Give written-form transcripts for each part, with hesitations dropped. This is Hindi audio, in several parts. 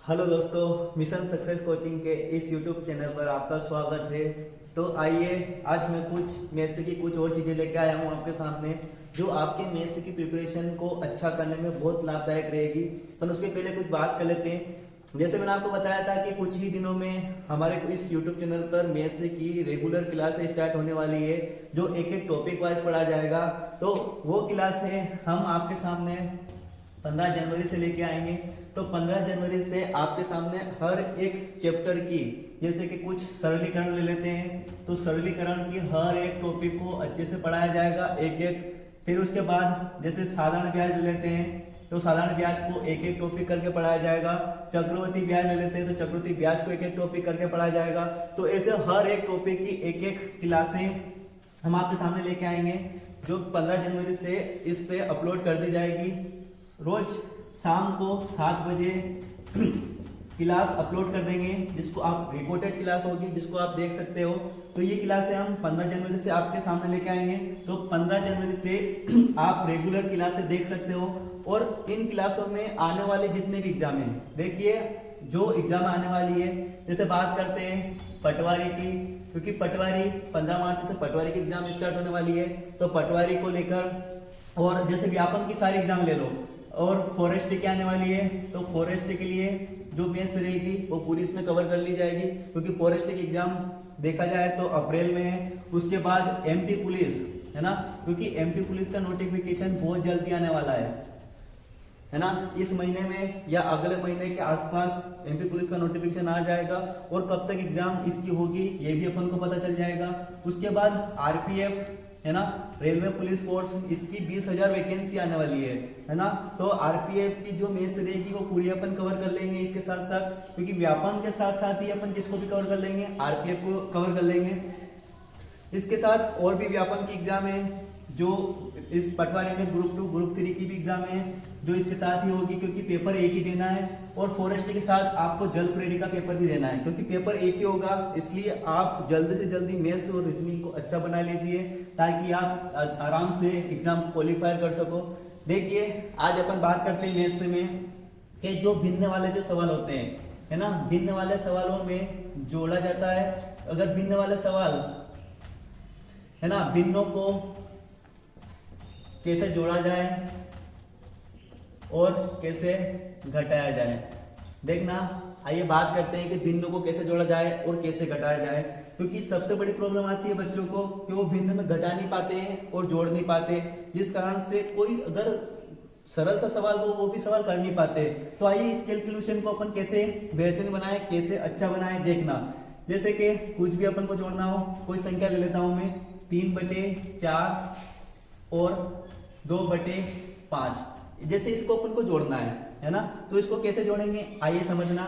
हेलो दोस्तों, मिशन सक्सेस कोचिंग के इस यूट्यूब चैनल पर आपका स्वागत है। तो आइए आज मैं कुछ मैथ्स की कुछ और चीज़ें लेके आया हूँ आपके सामने, जो आपके मैथ्स की प्रिपरेशन को अच्छा करने में बहुत लाभदायक रहेगी। पर उसके पहले कुछ बात कर लेते हैं। जैसे मैंने आपको बताया था कि कुछ ही दिनों में हमारे इस यूट्यूब चैनल पर मैथ्स की रेगुलर क्लासेस स्टार्ट होने वाली है, जो एक एक टॉपिक वाइज पढ़ा जाएगा। तो वो क्लास है हम आपके सामने 15 जनवरी से लेके आएंगे। तो 15 जनवरी से आपके सामने हर एक चैप्टर की, जैसे कि कुछ सरलीकरण ले लेते हैं, तो सरलीकरण की हर एक टॉपिक को अच्छे से पढ़ाया जाएगा एक एक। फिर उसके बाद जैसे साधारण ब्याज ले लेते हैं, तो साधारण ब्याज को एक एक टॉपिक करके पढ़ाया जाएगा। चक्रवृद्धि ब्याज ले लेते हैं, तो चक्रवृद्धि ब्याज को एक एक टॉपिक करके पढ़ाया जाएगा। तो ऐसे हर एक टॉपिक की एक एक क्लासें हम आपके सामने लेके आएंगे, जो 15 जनवरी से इस पे अपलोड कर दी जाएगी। रोज शाम को 7 बजे क्लास अपलोड कर देंगे, जिसको आप रिकॉर्डेड क्लास होगी, जिसको आप देख सकते हो। तो ये क्लासें हम 15 जनवरी से आपके सामने लेके आएंगे। तो 15 जनवरी से आप रेगुलर क्लासें देख सकते हो। और इन क्लासों में आने वाले जितने भी एग्जाम हैं, देखिए जो एग्जाम आने वाली है, जैसे बात करते हैं पटवारी की, क्योंकि पटवारी 15 मार्च से पटवारी की एग्जाम स्टार्ट होने वाली है। तो पटवारी को लेकर, और जैसे व्यापम की सारी एग्जाम ले लो, और फॉरेस्ट की आने वाली है, तो फॉरेस्ट के लिए जो मैथ्स रहेगी वो पूरी इसमें कवर कर ली जाएगी, क्योंकि फॉरेस्ट की एग्जाम देखा जाए तो अप्रैल में है। उसके बाद एमपी पुलिस है ना, क्योंकि एमपी पुलिस का नोटिफिकेशन बहुत जल्दी आने वाला है ना, इस महीने में या अगले महीने के आसपास एमपी पुलिस का नोटिफिकेशन आ जाएगा। और कब तक एग्जाम इसकी होगी ये भी अपन को पता चल जाएगा। उसके बाद आरपीएफ है ना, रेलवे पुलिस फोर्स, इसकी 20,000 वैकेंसी आने वाली है ना। तो आरपीएफ की जो मेंस रहेगी वो पूरी अपन कवर कर लेंगे इसके साथ साथ, क्योंकि व्यापम के साथ साथ ही अपन किसको भी कवर कर लेंगे, आरपीएफ को कवर कर लेंगे। इसके साथ और भी व्यापम की एग्जाम है, जो इस पटवारी में ग्रुप 2 ग्रुप 3 की भी एग्जाम है, जो इसके साथ ही होगी, क्योंकि पेपर एक ही देना है। और फॉरेस्ट के साथ आपको जल प्रेरी का पेपर भी देना है, क्योंकि पेपर एक ही होगा, इसलिए आप जल्दी से जल्दी मैथ्स और रीजनिंग को अच्छा बना लीजिए, ताकि आप आराम से एग्जाम क्वालिफाई कर सको। देखिए आज अपन बात करते हैं मैथ्स में कि जो भिन्न वाले जो सवाल होते हैं, है ना, भिन्न वाले सवालों में जोड़ा जाता है। अगर भिन्न वाले सवाल है ना, भिन्नों को कैसे जोड़ा जाए और कैसे घटाया जाए, देखना। आइए बात करते हैं कि भिन्न को कैसे जोड़ा जाए और कैसे घटाया जाए, क्योंकि सबसे बड़ी प्रॉब्लम आती है बच्चों को कि वो भिन्न में घटा नहीं पाते हैं और जोड़ नहीं पाते, जिस कारण से कोई अगर सरल सा सवाल हो वो भी सवाल कर नहीं पाते। तो आइए इस कैलकुलेशन को अपन कैसे बेहतरीन बनाए, कैसे अच्छा बनाए, देखना। जैसे कि कुछ भी अपन को जोड़ना हो, कोई संख्या ले लेता हूं मैं, 3/4 और 2/5, जैसे इसको अपन को जोड़ना है ना। तो इसको कैसे जोड़ेंगे आइए समझना।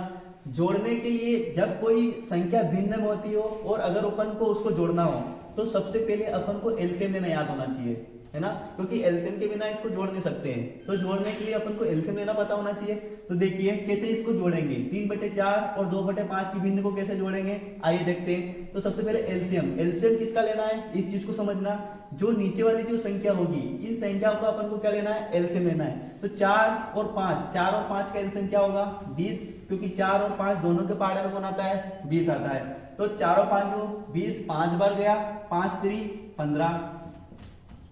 जोड़ने के लिए जब कोई संख्या भिन्न में होती हो और अगर अपन को उसको जोड़ना हो, तो सबसे पहले अपन को एलसीएम लेना याद होना चाहिए, है ना, क्योंकि एलसीएम के बिना इसको जोड़ नहीं सकते हैं। तो जोड़ने के लिए अपन को एलसीएम लेना पता होना चाहिए। तो देखिए कैसे इसको जोड़ेंगे, 3/4 और 2/5 की भिन्न को कैसे जोड़ेंगे आइए देखते हैं। तो सबसे पहले एलसीएम, एलसीएम किसका लेना है इस चीज को समझना। जो नीचे वाली जो संख्या होगी, इन संख्याओं का अपन को क्या लेना है, एलसीएम लेना है। तो 4 और 5 का एलसीएम क्या होगा, 20, क्योंकि 4 और 5 दोनों के पाड़े में कौन आता है, 20 आता है। तो 4 और 5 जो 20, 5 बार गया, 5 3 15,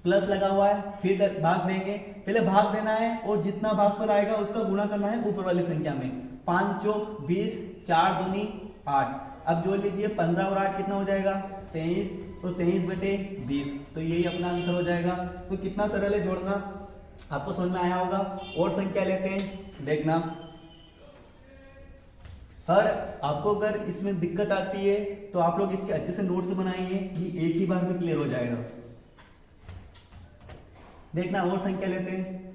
प्लस लगा हुआ है, फिर भाग देंगे। पहले भाग देना है और जितना भागफल आएगा उसका गुणा करना है ऊपर वाली संख्या में। 5 चौक 20, 4 दूनी 8। अब जोड़ लीजिए 15 और 8 कितना हो जाएगा, 23, तो 23/20, तो यही अपना आंसर हो जाएगा। तो कितना सरल है जोड़ना, आपको समझ में आया होगा। और संख्या लेते हैं, देखना। हर आपको अगर इसमें दिक्कत आती है तो आप लोग इसके अच्छे से नोट्स बनाइए, ये एक ही बार में क्लियर हो जाएगा। देखना और संख्या लेते हैं,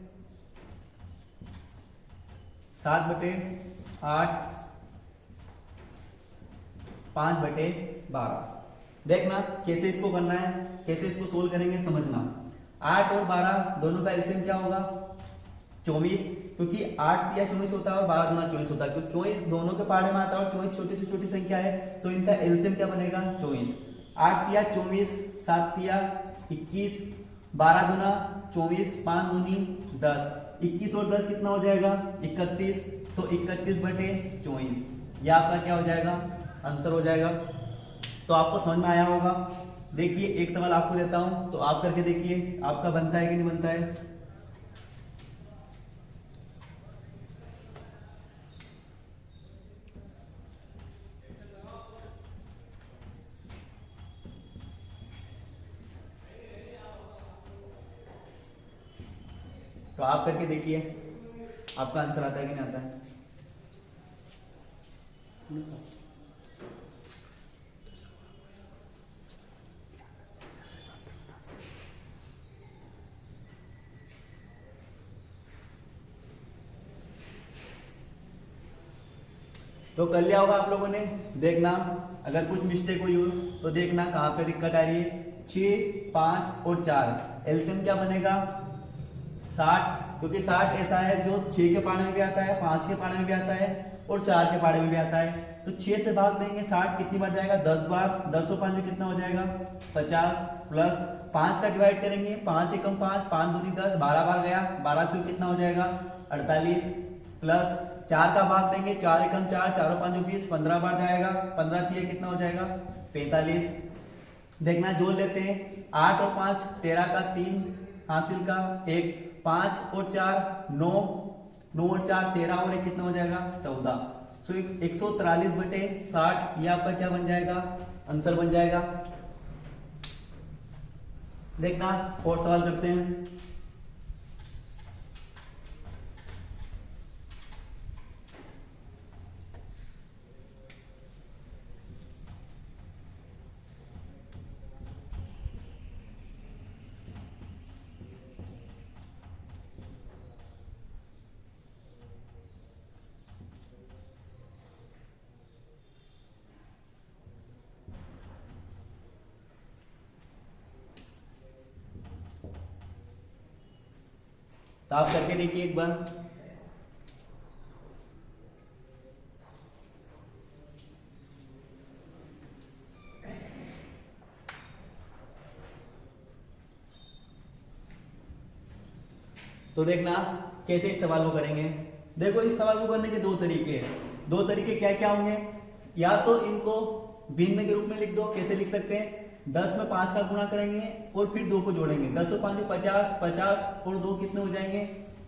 7/8, 5/12। देखना कैसे इसको करना है, कैसे इसको सोल्व करेंगे समझना। 8 और 12 दोनों का एलसीएम क्या होगा, 24, क्योंकि 8 या 24 होता है और 12 दूना 24 होता है, क्योंकि 24 दोनों के पाड़े में आता है और 24 छोटी से छोटी संख्या है, तो इनका एलसीएम क्या बनेगा, 24। 8 या 24, 7 या 21, 12 दूना 24, 5 दूनी 10, 21 और 10 कितना हो जाएगा, 31। तो 31/24 ये आपका क्या हो जाएगा, आंसर हो जाएगा। तो आपको समझ में आया होगा। देखिए एक सवाल आपको देता हूं, तो आप करके देखिए आपका बनता है कि नहीं बनता है। तो आप करके देखिए आपका आंसर आता है कि नहीं आता है। तो कर लिया होगा आप लोगों ने। देखना अगर कुछ मिस्टेक हुई हो तो देखना कहाँ पे दिक्कत आ रही है। 6, 5 और 4 एलसीएम क्या बनेगा 60, क्योंकि 60 ऐसा है जो 6 के पाड़े में भी आता है, 5 के पाड़े में भी आता है और 4 के पाड़े में भी आता है। तो 6 से भाग देंगे 60 कितनी बार जाएगा, 10 बार। 10 और 5 कितना हो जाएगा 50, प्लस 5 का डिवाइड करेंगे, 5 एकम 5, 5 दूनी 10, 12 बार गया, 12 चौक कितना हो जाएगा 48, प्लस 4 का भाग देंगे, 4 एकम 4, 4 और 5 20, 15 बार जाएगा, 15 तिया कितना हो जाएगा 45। देखना जोड़ लेते हैं, 8 और 5 13 का 3 हासिल का 1, 5 और 4 9, 9 और 4 13 और 1 कितना हो जाएगा 14। सो 143/60 ये आपका क्या बन जाएगा, आंसर बन जाएगा। देखना और सवाल करते हैं। तो आप करके देखिए एक बार। तो देखना कैसे इस सवाल को करेंगे। देखो इस सवाल को करने के दो तरीके हैं। दो तरीके क्या क्या होंगे, या तो इनको भिन्न के रूप में लिख दो। कैसे लिख सकते हैं, 10 में 5 का गुणा करेंगे और फिर 2 को जोड़ेंगे। 10 और 5 50, 50 और 2 कितने हो जाएंगे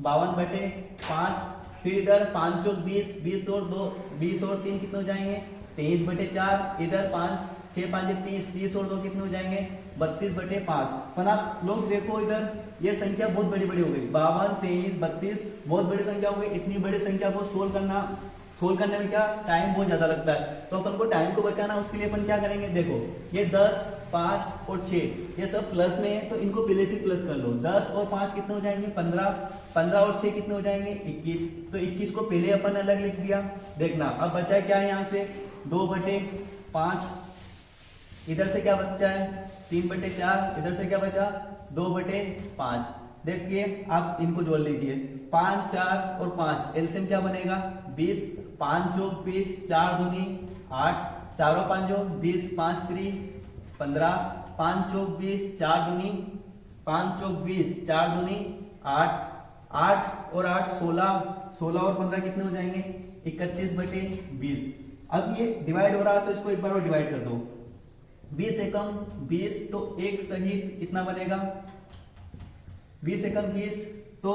52/5। फिर इधर 5 चौक 20, 20 और 2 20 और 3 कितने हो जाएंगे 23/4। इधर 5 6 5 30, 30 और 2 कितने हो जाएंगे 32/5। पर आप लोग देखो इधर ये संख्या बहुत बड़ी बड़ी हो गई, 52 23 32 बहुत बड़ी संख्या हो गई। इतनी बड़ी संख्या को सोल्व करने में क्या टाइम बहुत ज्यादा लगता है। तो अपन को टाइम को बचाना, उसके लिए अपन क्या करेंगे, देखो ये 10 5 और 6 ये सब प्लस में है, तो इनको पहले से प्लस कर लो। 10 और 5 कितने हो जाएंगे 15, 15 और 6 कितने हो जाएंगे 21। तो 21 को पहले अपन अलग लिख दिया। देखना अब बचा क्या है, यहाँ से 2/5, इधर से क्या बचा है 3/4, इधर से क्या बचा 2/5। देखिए आप इनको जोड़ लीजिए, 5 4 और 5 एलसीएम क्या बनेगा 20, 5 चौक 20, 4 दूनी 8, 4 और 5 20, 5 3 15, 5 चौक 20, 4 दूनी 5 चौक 20, 4 दूनी 8, 8 और 8 16, 16 और 15 कितने हो जाएंगे 31/20। अब ये डिवाइड हो रहा है तो इसको एक बार और डिवाइड कर दो। 20 एकम 20 तो एक सहित कितना बनेगा 20 एकम 20 तो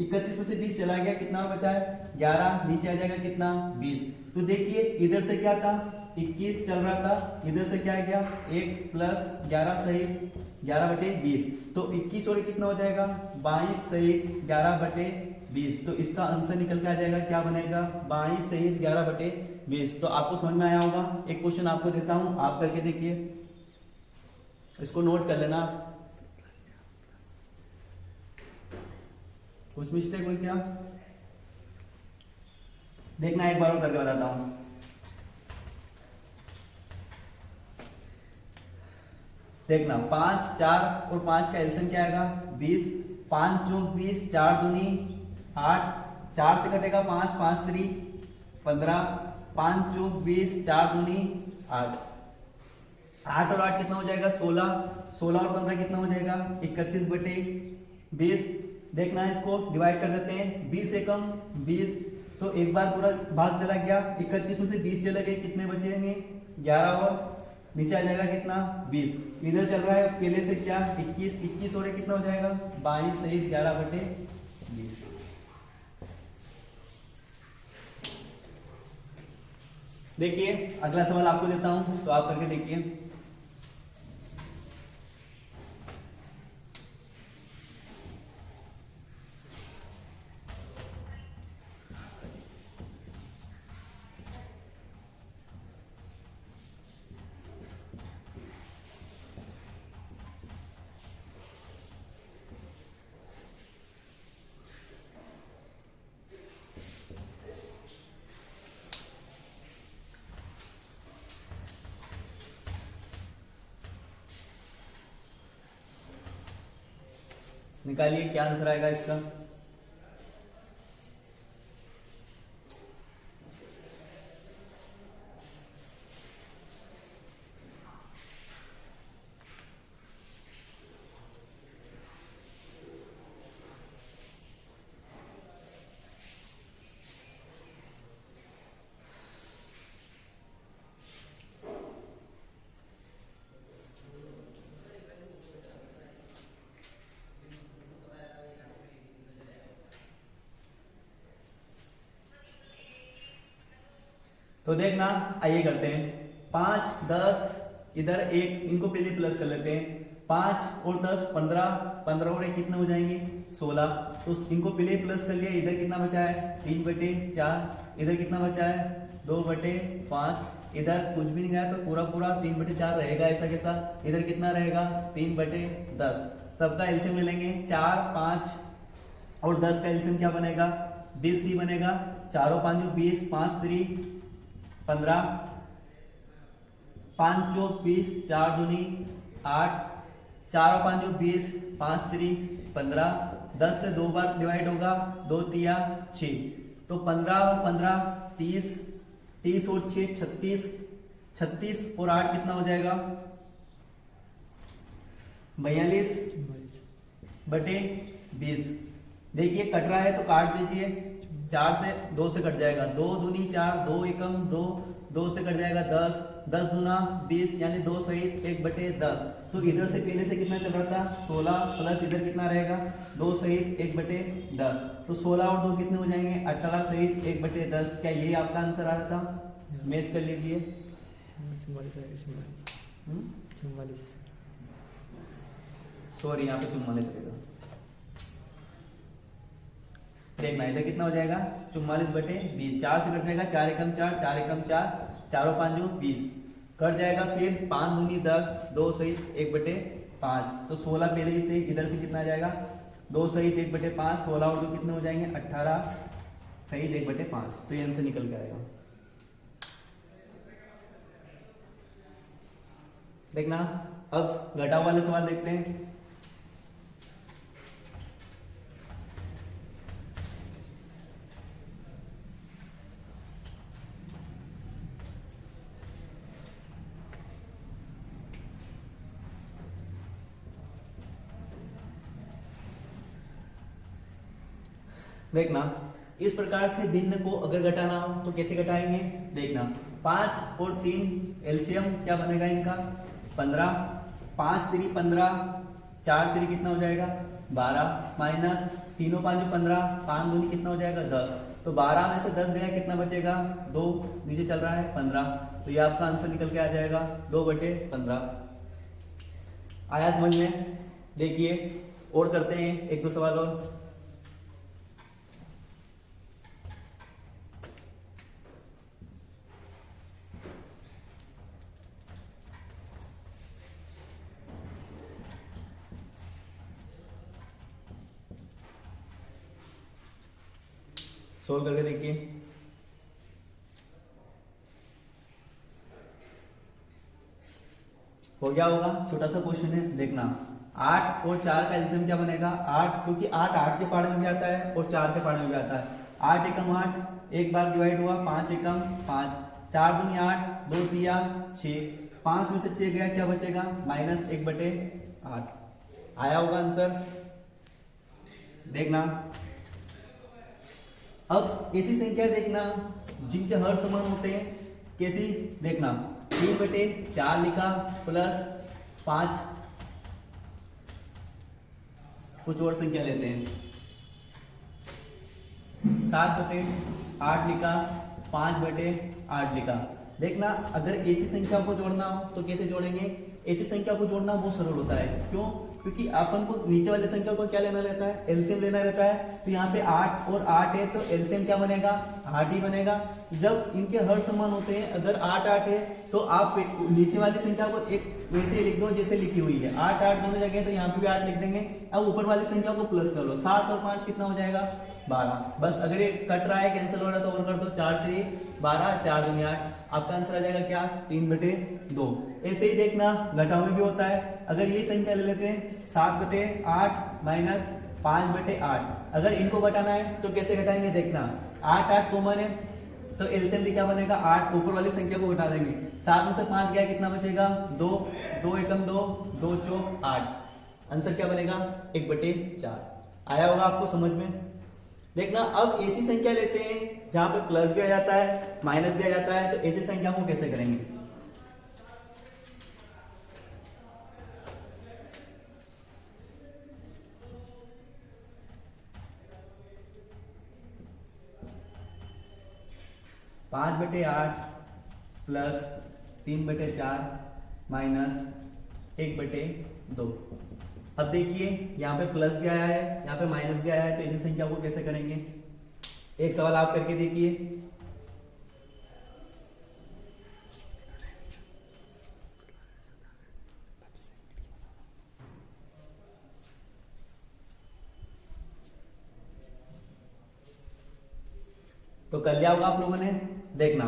31 में से 20 चला गया, कितना बचा है 11, नीचे आ जाएगा कितना 20। तो देखिए इधर से क्या था 21 चल रहा था, इधर से क्या आ गया 1 प्लस 11 सहित 11/20। तो 21 और कितना हो जाएगा 22 सहित 11/20। तो इसका आंसर निकल के आ जाएगा क्या बनेगा 22 सहित 11/20। तो आपको समझ में आया होगा। एक क्वेश्चन आपको देता हूं, आप करके देखिए, इसको नोट कर लेना। कुछ मिस्टेक हुई क्या, देखना एक बार और करके बताता हूं। देखना 5 4 और 5 का एलसीएम क्या आएगा 20, 5 चौक 20, 4 दूनी 8, 4 से कटेगा 5, 5 3 15, 5 चौक 20, 4 दूनी 8, 8 और 8 कितना हो जाएगा 16, 16 और 15 कितना हो जाएगा 31/20। देखना इसको डिवाइड कर देते हैं, 20 एकम 20 तो तो एक बार पूरा भाग चला गया, 31 में से 20 चले गए, कितने बचेंगे 11 और नीचे आ जाएगा कितना 20। इधर चल रहा है पहले से क्या 21, 21 और कितना हो जाएगा 22 सहित 11/20। देखिए अगला सवाल आपको देता हूं तो आप करके देखिए। निकालिए क्या आंसर आएगा इसका। तो देखना आइए करते हैं 5 10 इधर एक, इनको पहले प्लस कर लेते हैं। 5 और 10 15, 15 और एक कितने हो जाएंगे 16। तो इनको पहले प्लस कर लिया, इधर कितना बचा है 3/4, इधर कितना बचा है 2/5, इधर कुछ भी नहीं गया तो पूरा पूरा 3/4 रहेगा ऐसा कैसा। इधर कितना रहेगा 3/10। सबका एलसीएम ले लेंगे 4 5 और 10 का एलसीएम क्या बनेगा 20 ही बनेगा। 4 5 20, 5 3 15, 5 4 20, 4 दूनी 8, 4 5 20, 5 3 15, 10 से 2 बार डिवाइड होगा 2 तिया 6, तो 15 और 15 30, 30 और 6 36, 36 और 8 कितना हो जाएगा 42/20। देखिए कट रहा है तो काट दीजिए, 4 से 2 से कट जाएगा, 2 दूनी 4, 2 एकम 2, 2 से कट जाएगा 10, 10 दूना 20 यानी 2 सहित 1/10। तो इधर से पहले से कितना चल रहा था 16 प्लस इधर कितना रहेगा 2 सहित 1/10, तो 16 और 2 कितने हो जाएंगे 18 सहित 1/10। क्या ये आपका आंसर आ रहा था? मैच कर लीजिए। 44 सॉरी यहाँ पे 44 रहेगा। देखना इधर कितना हो जाएगा 44/20, 4 से कट जाएगा 4 एकम 4, 4 एकम 4, 4 5 20 कट जाएगा, फिर 5 दूनी 10, 2 सहित 1/5, तो 16 पहले ही थे, इधर से कितना आ जाएगा 2 सहित 1/5, 16 और 2 कितने हो जाएंगे 18 सहित 1/5, तो ये आंसर निकल के आएगा। देखना अब घटाव वाले सवाल देखते हैं। देखना इस प्रकार से भिन्न को अगर घटाना हो तो कैसे घटाएंगे। देखना 5 और 3 एलसीएम क्या बनेगा इनका 15, 5 3 15, 4 3 कितना हो जाएगा 12 माइनस 3 5 15, 5 दूनी कितना हो जाएगा 10, तो 12 में से 10 गया कितना बचेगा 2, नीचे चल रहा है 15, तो ये आपका आंसर निकल के आ जाएगा 2/15। आया समझ में। देखिए और करते हैं एक दो सवाल और। सोल्व करके देखिए। हो गया होगा, छोटा सा क्वेश्चन है। देखना 8 और 4 का एलसीएम क्या बनेगा 8, क्योंकि 8 8 के पार्ट में भी आता है और 4 के पार्ट में भी आता है। 8 एकम 8, एक बार डिवाइड हुआ 5 एकम 5, 4 दूनी 8, 2 तिया 6, 5 में से 6 गया क्या बचेगा -1/8। आया होगा आंसर। देखना अब ऐसी संख्या देखना जिनके हर समान होते हैं, कैसी देखना, 3/4 लिखा प्लस 5, कुछ और संख्या लेते हैं, 7/8 लिखा, 5/8 लिखा। देखना अगर ऐसी संख्या को जोड़ना हो तो कैसे जोड़ेंगे, ऐसी संख्या को जोड़ना बहुत सरल होता है। क्यों? क्योंकि अपन को नीचे वाली संख्या को क्या लेना रहता है, एलसीएम लेना रहता है। तो यहाँ पे 8 और 8 है तो एलसीएम क्या बनेगा, 8 ही बनेगा। जब इनके हर समान होते हैं, अगर 8 8 है तो आप नीचे वाली संख्या को एक वैसे ही लिख दो जैसे लिखी हुई है, 8 8 दोनों जगह, तो यहाँ पे भी 8 लिख देंगे। अब ऊपर वाली संख्या को प्लस कर लो, 7 और 5 कितना हो जाएगा, 12। बस अगर ये कट रहा है, कैंसिल हो रहा है तो और कर दो, 4 3 12, 4 दूनी 8। आपका आंसर आ जाएगा क्या, 3/2। ऐसे ही देखना घटाव में भी होता है। अगर ये संख्या ले लेते हैं 7/8 माइनस 5/8, अगर इनको घटाना है तो कैसे घटाएंगे, देखना 8 8 कॉमन है तो एलसीएम भी क्या बनेगा, 8, ऊपर वाली संख्या को घटा देंगे, 7 में से 5 गया कितना बचेगा, 2, 2 एकम 2, 2 चौक 8, आंसर क्या बनेगा, 1/4। आया होगा आपको समझ में। देखना अब ऐसी संख्या लेते हैं जहां पे प्लस भी आ जाता है माइनस भी आ जाता है, तो ऐसी संख्या को कैसे करेंगे, पांच बटे आठ प्लस 3/4 माइनस 1/2। अब देखिए यहाँ पे प्लस भी आया है, यहाँ पे माइनस भी आया है, तो इसी संख्या को कैसे करेंगे, एक सवाल आप करके देखिए। तो कर लिया होगा आप लोगों ने। देखना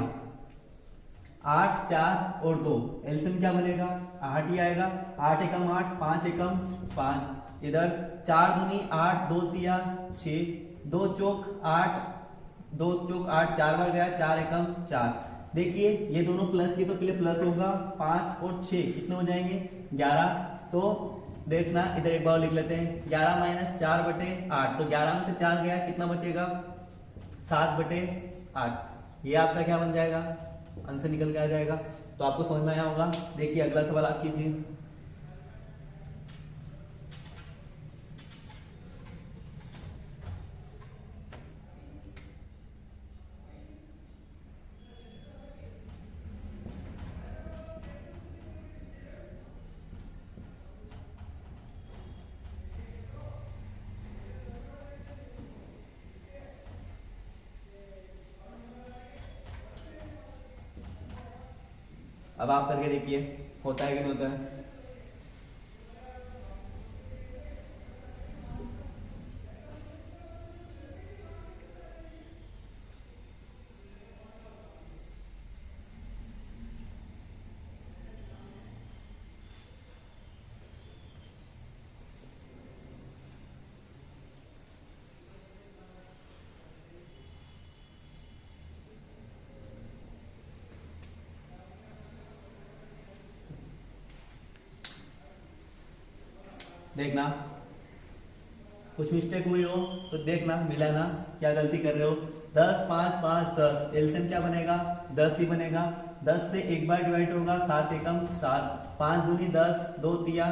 8 4 और 2, एलसीएम क्या बनेगा, 8 ही आएगा। 8 एकम 8, 5 एकम 5, इधर 4 दूनी 8, 2 तिया 6, 2 चौक 8, 2 चौक 8, 4 बार गया, 4 एकम 4। देखिए ये दोनों प्लस की तो पहले प्लस होगा, 5 और 6 कितने हो जाएंगे, 11। तो देखना इधर एक बार लिख लेते हैं, 11 माइनस 4/8, तो 11 में से 4 गया कितना बचेगा, 7/8। ये आपका क्या बन जाएगा, आंसर निकल के आ जाएगा। तो आपको समझ में आया होगा। देखिए अगला सवाल आप कीजिए। अब आप करके देखिए होता है कि नहीं होता है। देखना कुछ मिस्टेक हुई हो तो देखना मिलाना क्या गलती कर रहे हो। 10 5 5 10, एलसीएम क्या बनेगा, 10 ही बनेगा। 10 से एक बार डिवाइड होगा, 7 एकम 7, 5 दूनी 10, 2 तिया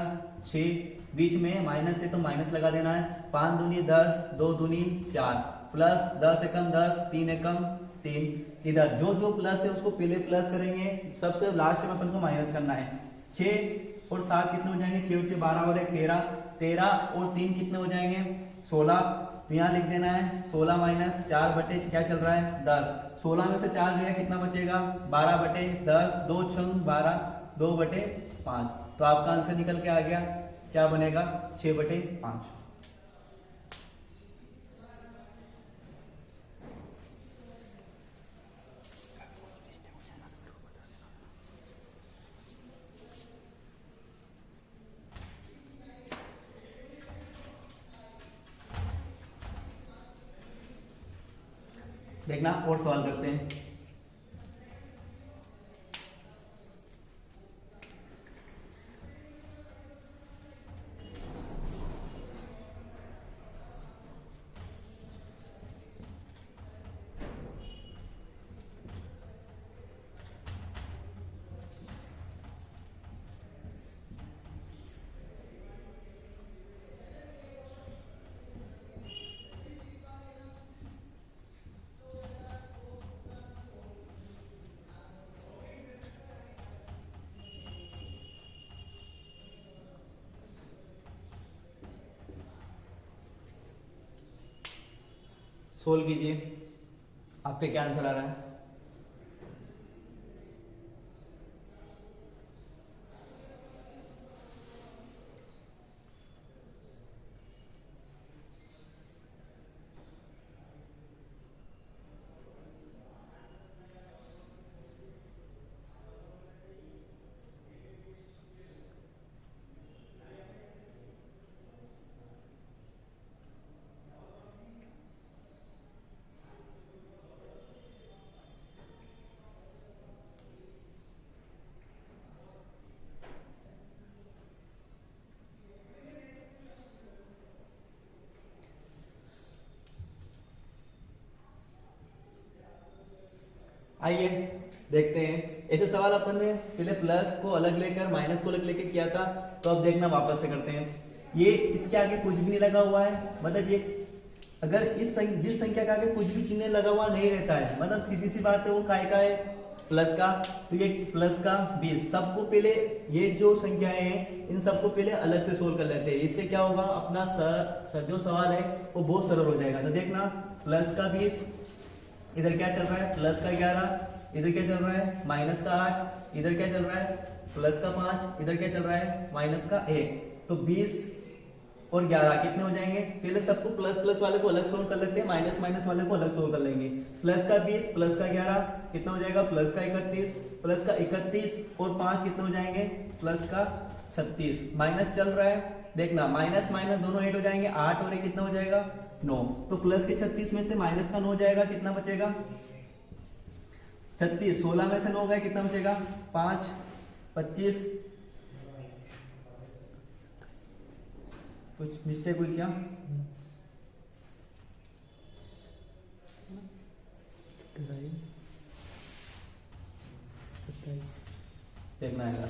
6, बीच में माइनस है तो माइनस लगा देना है। 5 दूनी 10, 2 दूनी 4, प्लस 10 एकम 10, 3 एकम 3। इधर जो जो प्लस है उसको पहले प्लस करेंगे, सबसे लास्ट में अपन को माइनस करना है। 6 और 7 कितने हो जाएंगे, 6 और 6 12 और 1 13, 13 और 3 कितने हो जाएंगे, 16। तो यहाँ लिख देना है 16 माइनस 4 बटे क्या चल रहा है 10, 16 में से 4 गया कितना बचेगा, 12/10, 2 छंग 12, 2/5। तो आपका आंसर निकल के आ गया, क्या बनेगा, 6/5। देखना और सवाल करते हैं। सोल्व कीजिए, आपके क्या आंसर आ रहा है। आइए देखते हैं। ऐसे सवाल अपन ने पहले प्लस को अलग लेकर माइनस को अलग लेके किया था, तो अब देखना वापस से करते हैं। ये इसके आगे कुछ भी नहीं लगा हुआ है, मतलब ये अगर जिस संख्या के आगे कुछ भी चिन्ह लगा हुआ नहीं रहता है, मतलब सीधी सी बात है, वो काय का है, प्लस का। तो ये प्लस का 20, सबको पहले ये जो संख्याएं हैं इन सबको पहले अलग से सोल्व कर लेते हैं। इससे क्या होगा, अपना जो सवाल है वो बहुत सरल हो जाएगा। तो देखना, प्लस का 20, इधर क्या चल रहा है, प्लस का 11, इधर क्या चल रहा है, माइनस का 8, इधर क्या चल रहा है, प्लस का 5, इधर क्या चल रहा है, माइनस का 1। तो 20 और 11 कितने हो जाएंगे। पहले सबको प्लस प्लस वाले को अलग सोल्व कर लेते हैं, माइनस माइनस वाले को अलग सोल्व कर लेंगे। प्लस का 20 प्लस का 11 कितना हो जाएगा, प्लस का 31, प्लस का 31 और 5 कितने हो जाएंगे, प्लस का 36। माइनस चल रहा है, देखना माइनस माइनस दोनों ऐड हो जाएंगे, 8 और 1 कितना हो जाएगा, 9। तो प्लस के 36 में से माइनस का 9 जाएगा, कितना बचेगा 36। 16 में से 9 गए, कितना बचेगा 5, 25। कुछ मिस्टेक हुई क्या, देखना है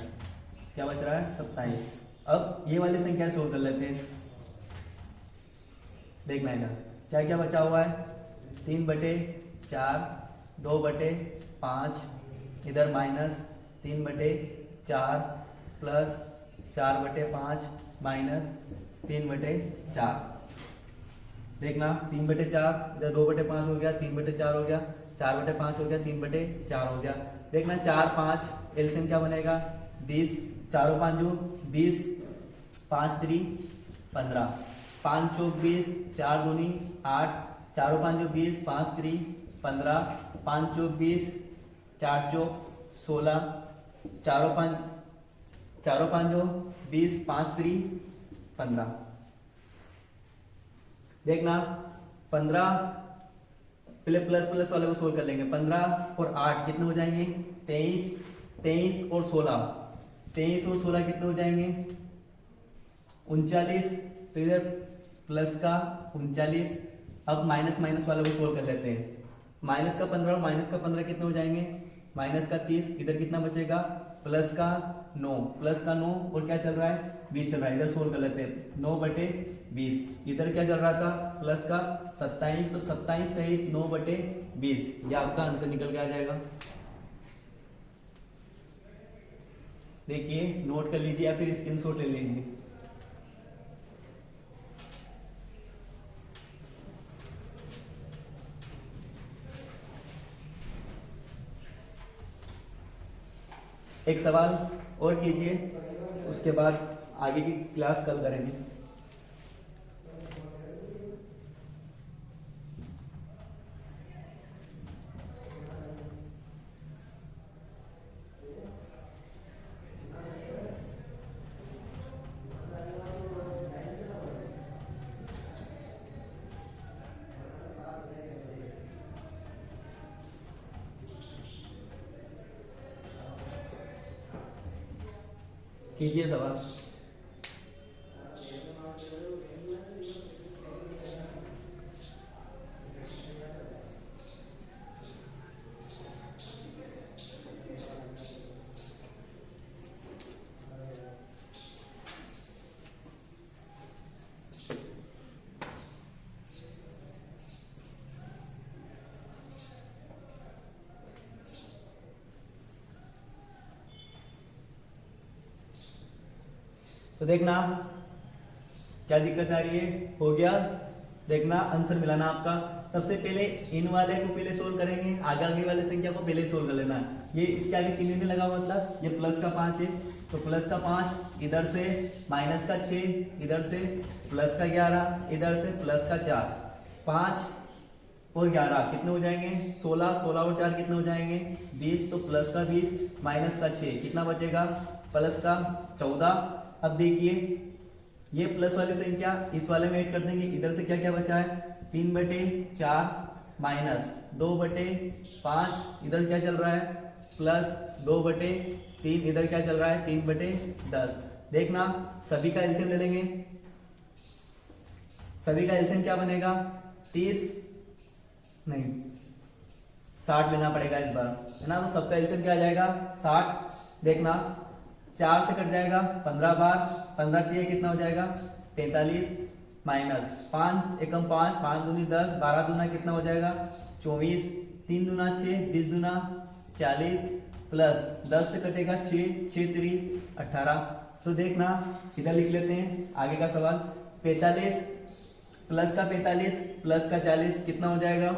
क्या बच रहा है, 27। अब ये वाली संख्या सोल्व कर लेते हैं। देखना है क्या क्या बचा हुआ है, 3/4, 2/5, इधर माइनस 3/4 प्लस 4/5 माइनस 3/4। देखना 3/4, इधर 2/5 हो गया, 3/4 हो गया, 4/5 हो गया, 3/4 हो गया। देखना 4 5 एलसीएम क्या बनेगा, 20, 4 5 20, 5 3 15, 5 चौक 20, 4 दूनी 8, 4 5 20, 5 3 15, 5 चौक 20, 4 चौक 16, 4 5 20, 5 3 15। देखना 15, पहले प्लस प्लस वाले को सोल्व कर लेंगे। 15 और 8 कितने हो जाएंगे, 23, 23 और 16, 23 और 16 कितने हो जाएंगे 39। तो इधर प्लस का 39। अब माइनस माइनस वाले को सोल्व कर लेते हैं। माइनस का 15 और माइनस का 15 कितने हो जाएंगे, माइनस का 30, इधर कितना बचेगा, प्लस का 9, प्लस का 9 और क्या चल रहा है 20 चल रहा है। इधर सोल्व कर लेते हैं, 9/20, इधर क्या चल रहा था, प्लस का 27, तो 27 सहित 9/20, ये आपका आंसर निकल के आ जाएगा। देखिए नोट कर लीजिए या फिर स्क्रीनशॉट ले लीजिए। एक सवाल और कीजिए, उसके बाद आगे की क्लास कल करेंगे। कीजिए सवाल। तो देखना क्या दिक्कत आ रही है, हो गया। देखना आंसर मिला ना आपका, सबसे पहले इन वाले को पहले सोल्व करेंगे, आगे आगे वाले संख्या को पहले सोल्व कर लेना। ये इसके आगे चिन्ह नहीं लगा हुआ, मतलब ये प्लस का 5 है, तो प्लस का 5 इधर से, माइनस का 6 इधर से, प्लस का 11 इधर से, प्लस का 4, 5 और 11 कितने हो जाएंगे 16, 16 और 4 कितने हो जाएंगे 20, तो प्लस का 20 माइनस का 6 कितना बचेगा प्लस का 14। अब देखिए ये प्लस वाली संख्या इस वाले में ऐड कर देंगे, इधर से क्या क्या बचा है 3/4 माइनस 2/5, इधर क्या चल रहा है प्लस 2/3, इधर क्या चल रहा है 3/10। देखना सभी का एलसीएम ले लेंगे, सभी का एलसीएम क्या बनेगा 30 नहीं 60 लेना पड़ेगा इस बार, है ना। तो सबका एलसीएम क्या आ जाएगा 60। देखना 4 से कट जाएगा 15 बार, 15 3 कितना हो जाएगा 43 माइनस 5 एकम 5, 5 दूनी 10, 12 दूना कितना हो जाएगा 24, 3 दूना 6, 20 दूना 40 प्लस 10 से कटेगा 6, 6 3 18। तो देखना इधर लिख लेते हैं आगे का सवाल, 45 प्लस का 45 प्लस का 40 कितना हो जाएगा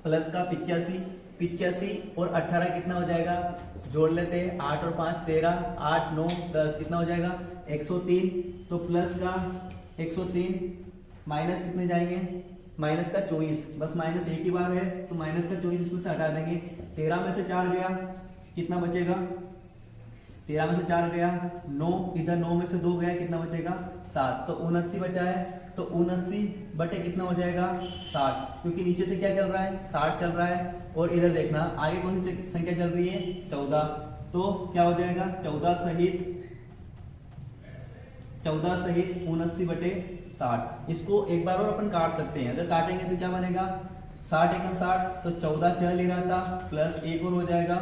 प्लस का 85, 85 और 18 कितना हो जाएगा जोड़ लेते हैं 8 और 5 13, 8 9 10 कितना हो जाएगा 103। तो प्लस का 103 माइनस कितने जाएंगे माइनस का 24, बस माइनस एक ही बार है तो माइनस का 24 इसमें से हटा देंगे, 13 में से 4 गया कितना बचेगा 13 में से 4 गया 9, इधर 9 में से 2 गया कितना बचेगा 7, तो 79 बचा है। तो 79 बटे कितना हो जाएगा 60, क्योंकि नीचे से क्या चल रहा है 60 चल रहा है, और इधर देखना आगे कौन सी संख्या चल रही है 14, तो क्या हो जाएगा 14 सहित 79 बटे 60। इसको एक बार और अपन काट सकते हैं, अगर काटेंगे तो क्या बनेगा 60 एकम 60, तो 14 चल ही रहा था प्लस 1 और हो जाएगा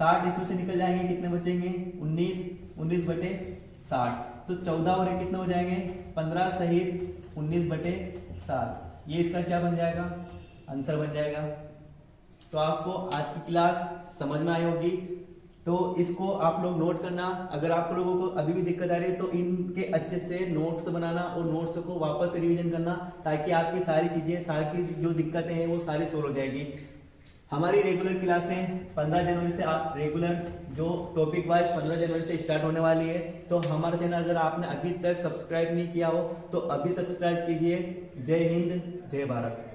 60, इसमें से निकल जाएंगे कितने बचेंगे 19 बटे 60, तो 14 और 1 कितने हो जाएंगे 15 सहित 19 बटे 60। ये इसका क्या बन जाएगा आंसर बन जाएगा। तो आपको आज की क्लास समझ में आई होगी, तो इसको आप लोग नोट करना। अगर आप लोगों को अभी भी दिक्कत आ रही है तो इनके अच्छे से नोट्स बनाना और नोट्स को वापस से रिवीजन करना, ताकि आपकी सारी चीजें सारी जो दिक्कतें हैं वो सारी सोल्व हो जाएगी। हमारी रेगुलर क्लासें 15 जनवरी से आप रेगुलर जो टॉपिक वाइज 15 जनवरी से स्टार्ट होने वाली है। तो हमारा चैनल अगर आपने अभी तक सब्सक्राइब नहीं किया हो तो अभी सब्सक्राइब कीजिए। जय हिंद जय भारत।